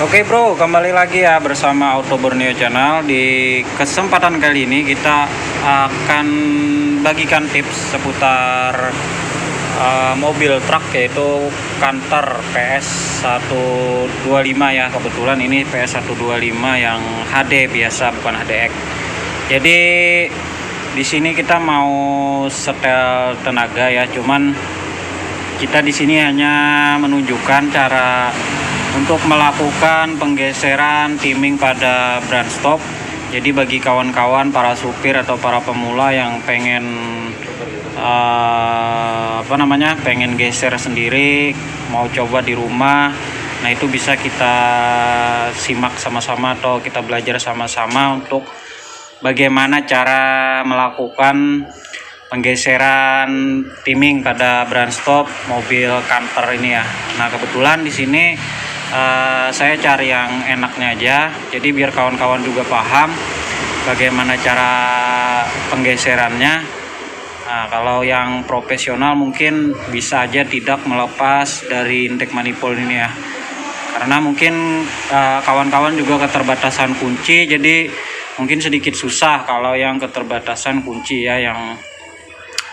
Oke bro, kembali lagi ya bersama Auto Borneo Channel. Di kesempatan kali ini kita akan bagikan tips seputar mobil truk, yaitu Canter PS125 ya. Kebetulan ini PS125 yang HD biasa, bukan HDX. Jadi di sini kita mau setel tenaga ya, cuman kita di sini hanya menunjukkan cara untuk melakukan penggeseran timing pada brand stop. Jadi bagi kawan-kawan para supir atau para pemula yang pengen pengen geser sendiri, mau coba di rumah, nah itu bisa kita simak sama-sama atau kita belajar sama-sama untuk bagaimana cara melakukan penggeseran timing pada brand stop mobil Canter ini ya. Nah kebetulan di sini saya cari yang enaknya aja, jadi biar kawan-kawan juga paham bagaimana cara penggeserannya. Nah, kalau yang profesional mungkin bisa aja tidak melepas dari intake manifold ini ya, karena mungkin kawan-kawan juga keterbatasan kunci, jadi mungkin sedikit susah kalau yang keterbatasan kunci ya, yang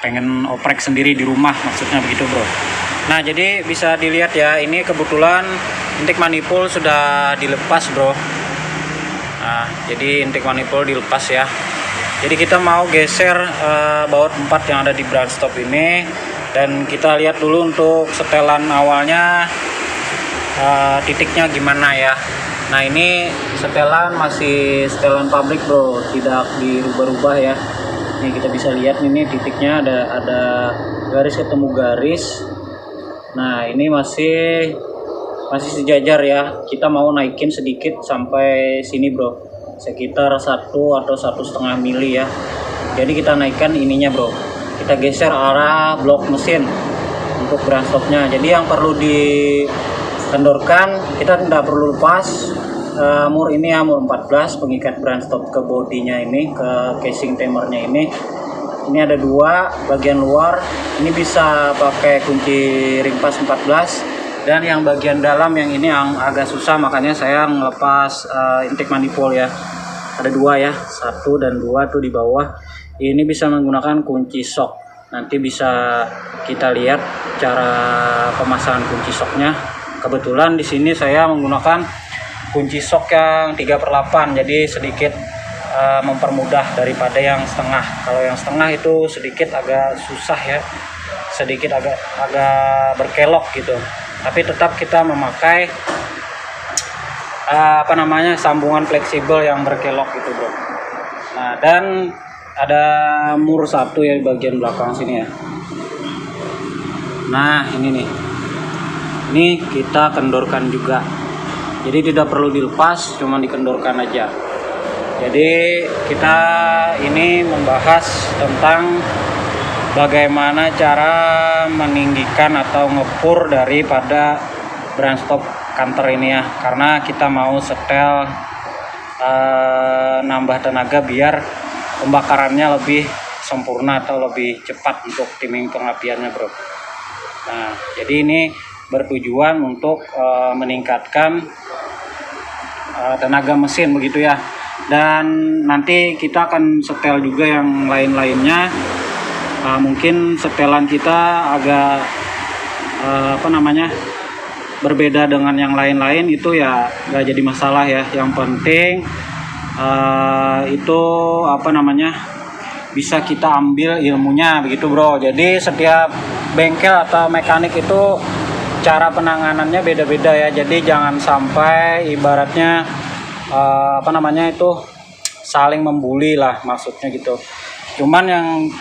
pengen oprek sendiri di rumah, maksudnya begitu bro. Nah jadi bisa dilihat ya, ini kebetulan intake manifold sudah dilepas bro. Nah jadi intake manifold dilepas ya. Jadi kita mau geser baut 4 yang ada di brand stop ini, dan kita lihat dulu untuk setelan awalnya titiknya gimana ya. Nah ini setelan masih setelan pabrik bro, tidak dirubah-rubah ya. Ini kita bisa lihat ini titiknya ada garis ketemu garis. Nah ini masih sejajar ya. Kita mau naikin sedikit sampai sini bro, sekitar 1 atau 1,5 mili ya. Jadi kita naikkan ininya bro, kita geser arah blok mesin untuk brand stopnya. Jadi yang perlu dikendorkan, kita tidak perlu lepas mur ini ya, mur 14 pengikat brand stop ke bodinya ini, ke casing timernya ini. Ini ada 2 bagian luar, ini bisa pakai kunci ringpas 14, dan yang bagian dalam yang ini yang agak susah, makanya saya ngelepas intake manifold ya. Ada 2 ya, 1 dan 2 tuh di bawah. Ini bisa menggunakan kunci sok, nanti bisa kita lihat cara pemasangan kunci soknya. Kebetulan di sini saya menggunakan kunci sok yang 3/8, jadi sedikit mempermudah daripada yang setengah. Kalau yang setengah itu sedikit agak susah ya, sedikit agak berkelok gitu. Tapi tetap kita memakai sambungan fleksibel yang berkelok gitu bro. Nah dan ada mur 1 ya di bagian belakang sini ya. Nah ini nih, ini kita kendorkan juga. Jadi tidak perlu dilepas, cuma dikendorkan aja. Jadi kita ini membahas tentang bagaimana cara meninggikan atau ngepur daripada brand stop Canter ini ya. Karena kita mau setel nambah tenaga biar pembakarannya lebih sempurna atau lebih cepat untuk timing pengapiannya bro. Nah jadi ini bertujuan untuk meningkatkan tenaga mesin begitu ya. Dan nanti kita akan setel juga yang lain-lainnya. Mungkin setelan kita agak berbeda dengan yang lain-lain, itu ya nggak jadi masalah ya. Yang penting itu bisa kita ambil ilmunya begitu bro. Jadi setiap bengkel atau mekanik itu cara penanganannya beda-beda ya. Jadi jangan sampai ibaratnya saling membuli lah, maksudnya gitu. Cuman yang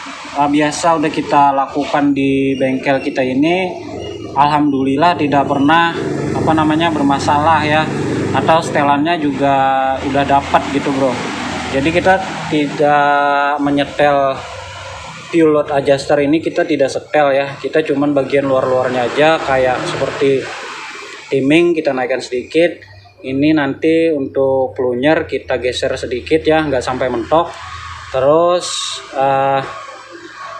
biasa udah kita lakukan di bengkel kita ini, alhamdulillah tidak pernah bermasalah ya, atau setelannya juga udah dapat gitu bro. Jadi kita tidak menyetel fuel load adjuster ini, kita tidak setel ya, kita cuman bagian luar-luarnya aja, kayak seperti timing kita naikkan sedikit. Ini nanti untuk plunyer kita geser sedikit ya, nggak sampai mentok. Terus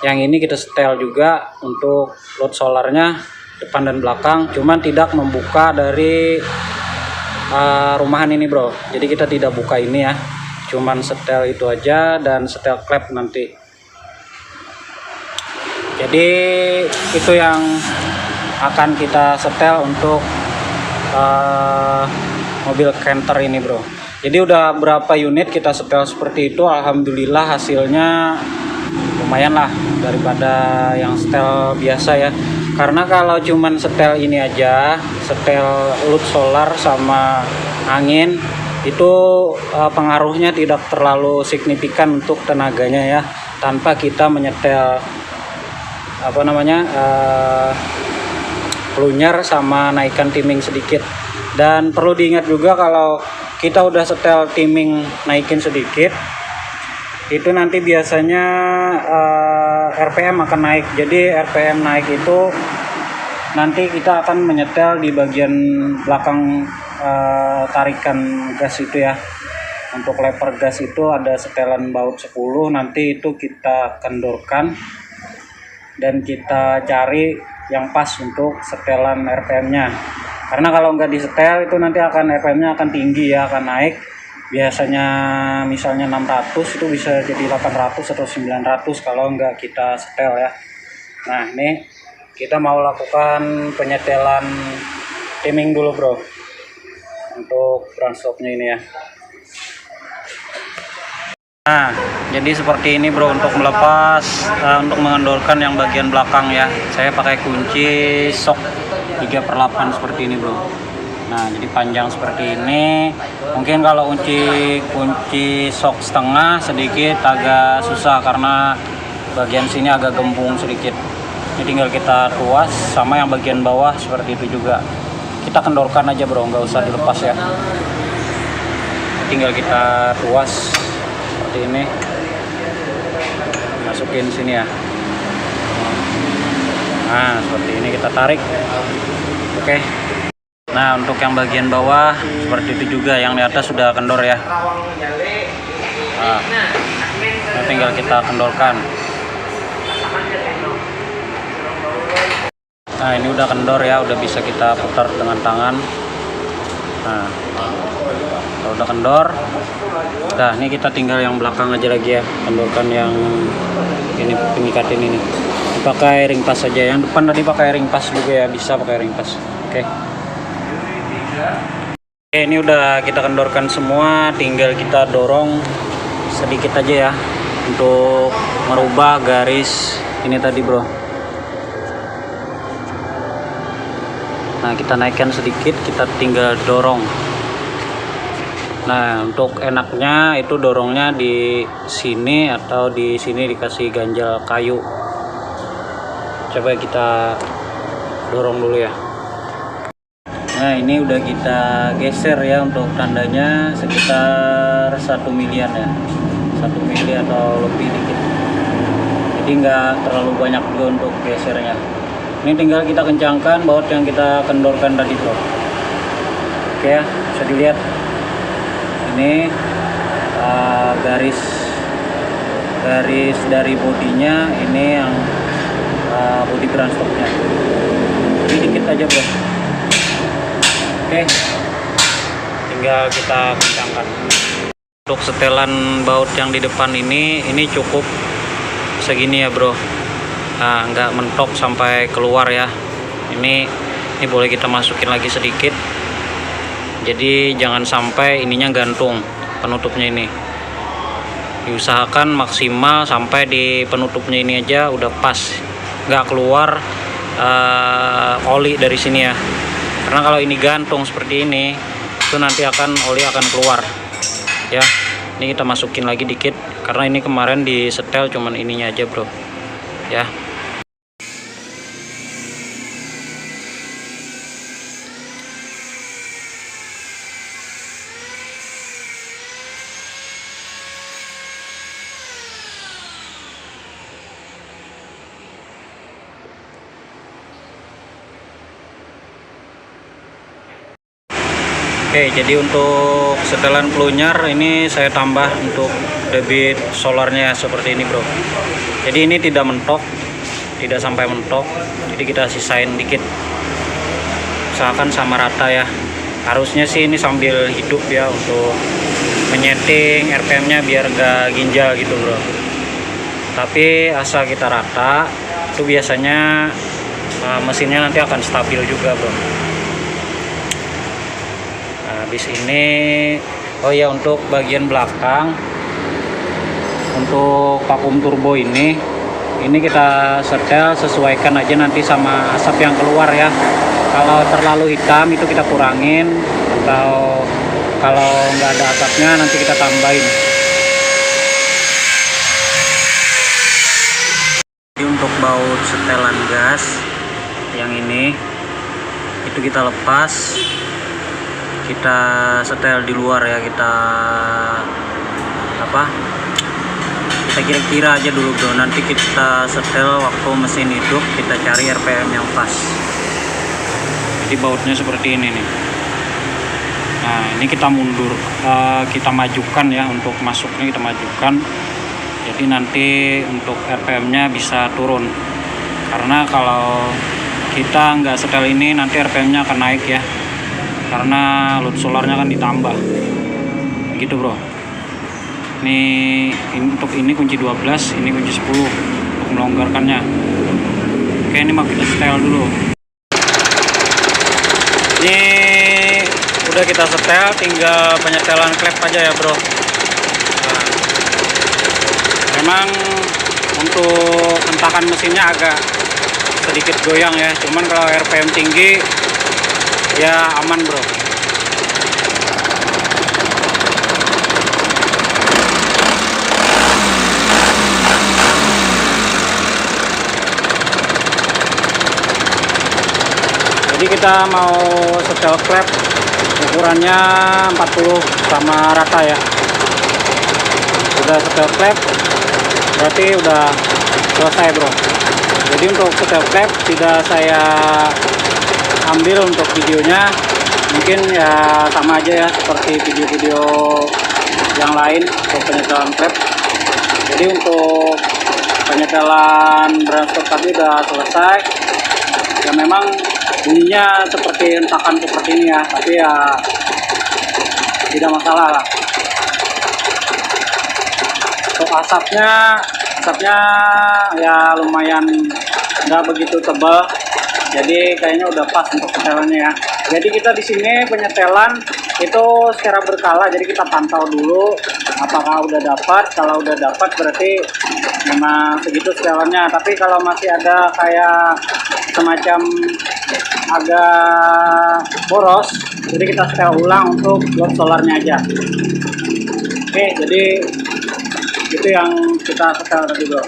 yang ini kita setel juga untuk load solarnya depan dan belakang, cuman tidak membuka dari rumahan ini bro. Jadi kita tidak buka ini ya, cuman setel itu aja dan setel klep nanti. Jadi itu yang akan kita setel untuk mobil Canter ini bro. Jadi udah berapa unit kita setel seperti itu, alhamdulillah hasilnya lumayan lah daripada yang setel biasa ya. Karena kalau cuman setel ini aja, setel load solar sama angin, itu pengaruhnya tidak terlalu signifikan untuk tenaganya ya, tanpa kita menyetel plunger sama naikkan timing sedikit. Dan perlu diingat juga kalau kita udah setel timing naikin sedikit, itu nanti biasanya RPM akan naik. Jadi RPM naik itu nanti kita akan menyetel di bagian belakang tarikan gas itu ya. Untuk lever gas itu ada setelan baut 10, nanti itu kita kendorkan dan kita cari yang pas untuk setelan RPM-nya. Karena kalau nggak disetel itu nanti akan RPM-nya akan tinggi ya, akan naik. Biasanya misalnya 600 itu bisa jadi 800 atau 900 kalau nggak kita setel ya. Nah ini kita mau lakukan penyetelan timing dulu bro, untuk front stopnya ini ya. Nah jadi seperti ini bro untuk melepas, untuk mengendorkan yang bagian belakang ya. Saya pakai kunci sok 3/8 seperti ini bro. Nah jadi panjang seperti ini. Mungkin kalau kunci sok setengah sedikit agak susah karena bagian sini agak gembung sedikit. Ini tinggal kita tuas, sama yang bagian bawah seperti itu juga. Kita kendorkan aja bro, nggak usah dilepas ya. Tinggal kita tuas seperti ini, masukin sini ya. Nah seperti ini kita tarik. Oke. Nah untuk yang bagian bawah seperti itu juga, yang di atas sudah kendor ya. Nah, tinggal kita kendorkan. Nah ini udah kendor ya, udah bisa kita putar dengan tangan. Nah kalau udah kendor, nah ini kita tinggal yang belakang aja lagi ya, kendorkan yang ini pengikatin ini. Pakai ring pas saja, yang depan tadi pakai ring pas juga ya, bisa pakai ring pas. Oke. Oke, ini udah kita kendorkan semua, tinggal kita dorong sedikit aja ya untuk merubah garis ini tadi bro. Nah kita naikkan sedikit, kita tinggal dorong. Nah untuk enaknya itu dorongnya di sini atau di sini dikasih ganjal kayu. Coba kita dorong dulu ya. Nah ini udah kita geser ya, untuk tandanya sekitar 1 milian ya, 1 mili atau lebih dikit. Jadi nggak terlalu banyak juga untuk gesernya. Ini tinggal kita kencangkan baut yang kita kendorkan tadi bro. Oke ya, bisa dilihat ini garis dari bodinya, ini yang bodi front stopnya. Ini dikit aja bro. Oke, tinggal kita kencangkan. Untuk setelan baut yang di depan ini cukup segini ya bro. Nah, nggak mentok sampai keluar ya. Ini boleh kita masukin lagi sedikit. Jadi jangan sampai ininya gantung penutupnya ini. Diusahakan maksimal sampai di penutupnya ini aja udah pas, nggak keluar oli dari sini ya. Karena kalau ini gantung seperti ini, itu nanti oli akan keluar ya. Ini kita masukin lagi dikit karena ini kemarin di setel cuman ininya aja bro ya. Oke, jadi untuk setelan plunger ini saya tambah untuk debit solarnya seperti ini bro. Jadi ini tidak mentok, tidak sampai mentok, jadi kita sisain dikit, usahakan sama rata ya. Harusnya sih ini sambil hidup ya, untuk menyeting RPM-nya biar gak ginjal gitu bro. Tapi asal kita rata itu biasanya mesinnya nanti akan stabil juga bro. Nah, habis ini oh ya, untuk bagian belakang untuk vakum turbo ini kita setel, sesuaikan aja nanti sama asap yang keluar ya. Kalau terlalu hitam itu kita kurangin, atau kalau nggak ada asapnya nanti kita tambahin. Jadi untuk baut setelan gas yang ini itu kita lepas, kita setel di luar ya, kita kira-kira aja dulu bro, nanti kita setel waktu mesin hidup, kita cari RPM yang pas. Jadi bautnya seperti ini nih. Nah ini kita mundur, kita majukan ya, untuk masuknya kita majukan, jadi nanti untuk RPM-nya bisa turun. Karena kalau kita nggak setel ini nanti RPM-nya akan naik ya, karena load solarnya kan ditambah gitu bro. Ini untuk ini kunci 12, ini kunci 10 untuk melonggarkannya. Oke, ini mau kita setel dulu. Ini udah kita setel, tinggal penyetelan klep aja ya bro. Nah, memang untuk hentakan mesinnya agak sedikit goyang ya, cuman kalau RPM tinggi ya aman bro. Jadi kita mau setel klep ukurannya 40 sama rata ya. Udah setel klep berarti udah selesai bro. Jadi untuk setel klep tidak saya ambil untuk videonya, mungkin ya sama aja ya seperti video-video yang lain untuk penyetelan klep. Jadi untuk penyetelan brandstock tadi udah selesai ya, memang bunyinya seperti hentakan seperti ini ya, tapi ya tidak masalah lah. Untuk asapnya ya lumayan nggak begitu tebal, jadi kayaknya udah pas untuk setelannya ya. Jadi kita di sini penyetelan itu secara berkala, jadi kita pantau dulu apakah udah dapat. Kalau udah dapat berarti memang segitu setelannya, tapi kalau masih ada kayak semacam agak boros, jadi kita setel ulang untuk load solarnya aja. Oke, jadi itu yang kita setel tadi bro.